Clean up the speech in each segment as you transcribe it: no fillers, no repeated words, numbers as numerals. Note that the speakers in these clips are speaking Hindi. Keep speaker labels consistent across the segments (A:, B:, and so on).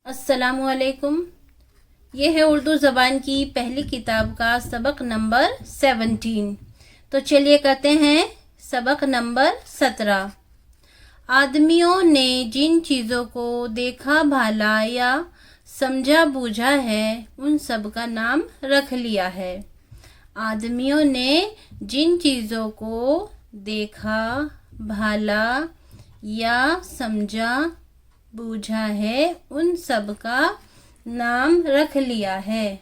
A: अस्सलामुअलैकुम। ये है उर्दू ज़बान की पहली किताब का सबक नंबर 17। तो चलिए करते हैं सबक नंबर 17। आदमियों ने जिन चीज़ों को देखा भाला या समझा बूझा है उन सब का नाम रख लिया है। आदमियों ने जिन चीज़ों को देखा भाला या समझा बूझा है उन सब का नाम रख लिया है।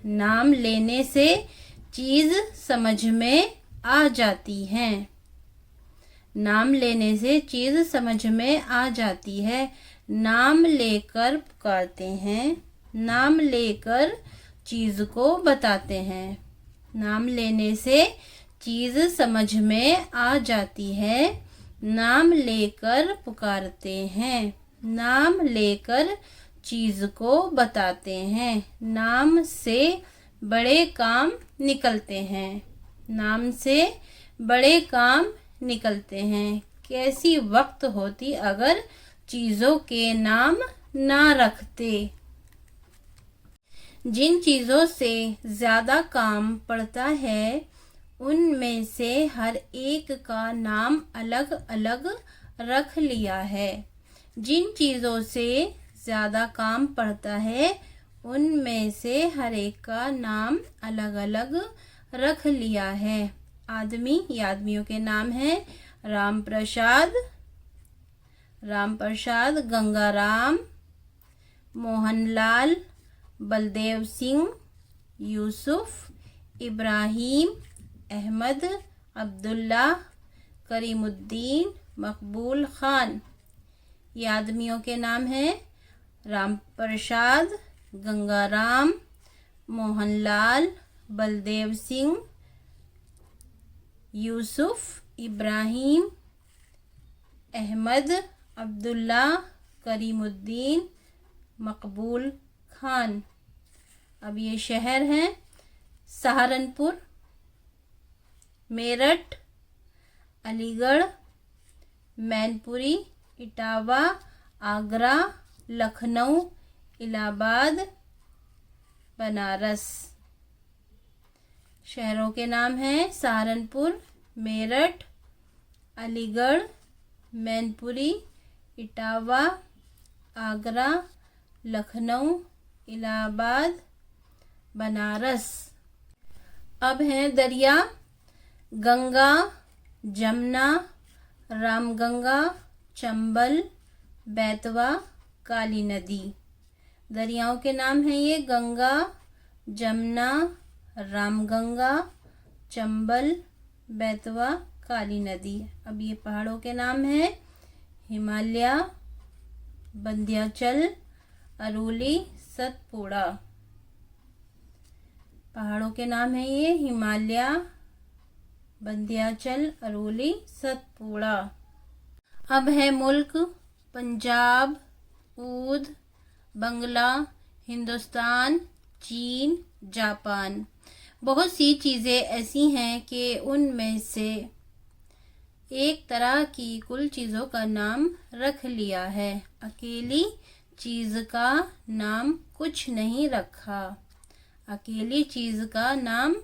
A: नाम लेने से चीज़ समझ में आ जाती है। नाम लेने से चीज़ समझ में आ जाती है। नाम लेकर पुकारते हैं। नाम लेकर चीज़ को बताते हैं। नाम लेने से चीज़ समझ में आ जाती है। नाम लेकर पुकारते हैं। नाम लेकर चीज़ को बताते हैं। नाम से बड़े काम निकलते हैं। नाम से बड़े काम निकलते हैं। कैसी वक्त होती अगर चीज़ों के नाम ना रखते। जिन चीज़ों से ज़्यादा काम पड़ता है उनमें से हर एक का नाम अलग अलग रख लिया है। जिन चीज़ों से ज़्यादा काम पड़ता है उनमें से हर एक का नाम अलग अलग रख लिया है। आदमी, ये आदमियों के नाम हैं: राम प्रसाद, गंगाराम, मोहनलाल, बलदेव सिंह, यूसुफ, इब्राहिम, अहमद, अब्दुल्ला, करीमुद्दीन, मकबूल खान। ये आदमियों के नाम हैं: राम प्रसाद, गंगाराम, मोहनलाल, बलदेव सिंह, यूसुफ, इब्राहिम, अहमद, अब्दुल्ला, करीमुद्दीन, मकबूल खान। अब ये शहर हैं: सहारनपुर, मेरठ, अलीगढ़, मैनपुरी, इटावा, आगरा, लखनऊ, इलाहाबाद, बनारस। शहरों के नाम हैं: सहारनपुर, मेरठ, अलीगढ़, मैनपुरी, इटावा, आगरा, लखनऊ, इलाहाबाद, बनारस। अब हैं दरिया: गंगा, जमुना, रामगंगा, चंबल, बेतवा, काली नदी। दरियाओं के नाम हैं ये: गंगा, जमुना, रामगंगा, चंबल, बेतवा, काली नदी। अब ये पहाड़ों के नाम हैं: हिमालय, विंध्याचल, अरवली, सतपुड़ा। पहाड़ों के नाम हैं ये: हिमालय, विंध्याचल, अरवली, सतपुड़ा। अब है मुल्क: पंजाब, ऊद, बंगला, हिंदुस्तान, चीन, जापान। बहुत सी चीज़ें ऐसी हैं कि उनमें से एक तरह की कुल चीज़ों का नाम रख लिया है। अकेली चीज़ का नाम कुछ नहीं रखा। अकेली चीज़ का नाम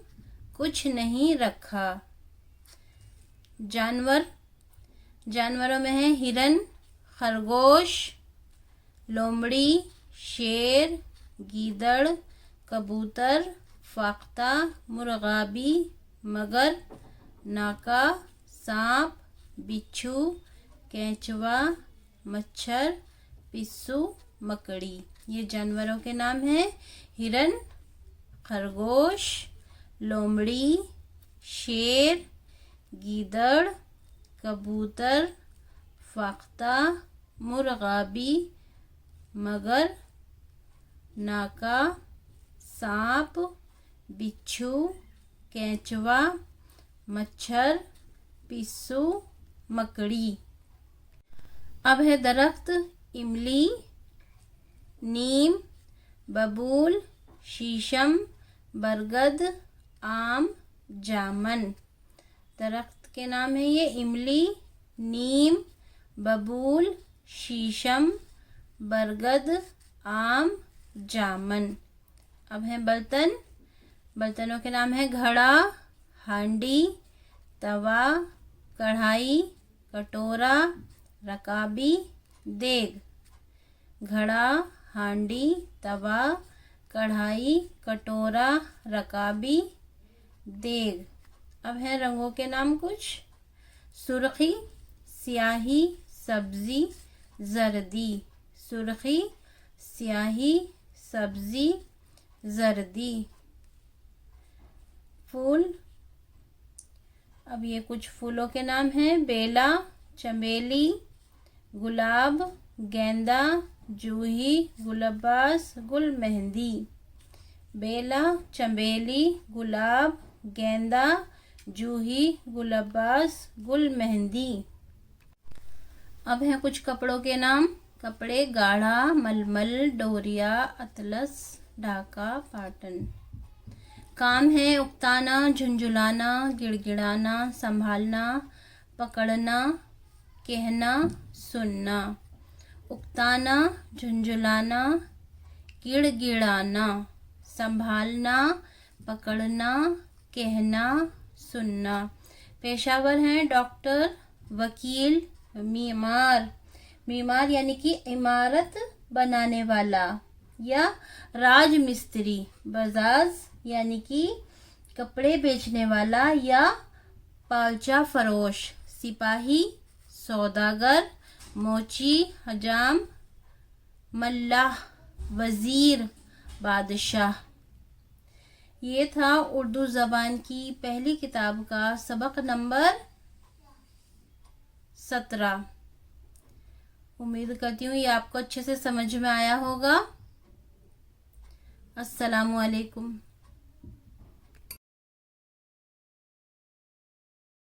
A: कुछ नहीं रखा। जानवर: जानवरों में है हिरन, खरगोश, लोमड़ी, शेर, गीदड़, कबूतर, फाख्ता, मुर्गाबी, मगर, नाका, सांप, बिच्छू, केंचुआ, मच्छर, पिस्सू, मकड़ी। ये जानवरों के नाम हैं: हिरन, खरगोश, लोमड़ी, शेर, गीदड़, कबूतर, फाख्ता, मुर्गाबी, मगर, नाका, सांप, बिच्छू, केंचुआ, मच्छर, पिस्सू, मकड़ी। अब है दरख्त: इमली, नीम, बबूल, शीशम, बरगद, आम, जामन। दरख्त के नाम है ये: इमली, नीम, बबूल, शीशम, बरगद, आम, जामन। अब है बर्तन। बर्तनों के नाम है घड़ा, हांडी, तवा, कढ़ाई, कटोरा, रकाबी, देग। घड़ा, हांडी, तवा, कढ़ाई, कटोरा, रकाबी, देग। अब है रंगों के नाम कुछ। सुर्खी, स्याही, सब्जी, जर्दी। सुर्खी, स्याही, सब्जी, जर्दी। फूल। अब ये कुछ फूलों के नाम हैं। बेला, चमेली, गुलाब, गेंदा, जूही, गुलबास, गुल मेहंदी। बेला, चमेली, गुलाब, गेंदा, जूही, गुलबास, गुल मेहंदी। अब हैं कुछ कपड़ों के नाम। कपड़े गाढ़ा, मलमल, डोरिया, अतलस, ढाका, पाटन। काम है उकताना, झुंझुलाना, गिड़गिड़ाना, संभालना, पकड़ना, कहना, सुनना। उकताना, झुंझुलाना, गिड़गिड़ाना, संभालना, पकड़ना, कहना, सुनना। पेशावर हैं डॉक्टर, वकील, मीमार। मीमार यानी कि इमारत बनाने वाला, या राजमिस्त्री। बजाज यानी कि कपड़े बेचने वाला या पालचा फरोश। सिपाही, सौदागर, मोची, हजाम, मल्लाह, वजीर, बादशाह। ये था उर्दू ज़बान की पहली किताब का सबक नंबर 17। उम्मीद करती हूँ ये आपको अच्छे से समझ में आया होगा। अस्सलामुअलैकुम।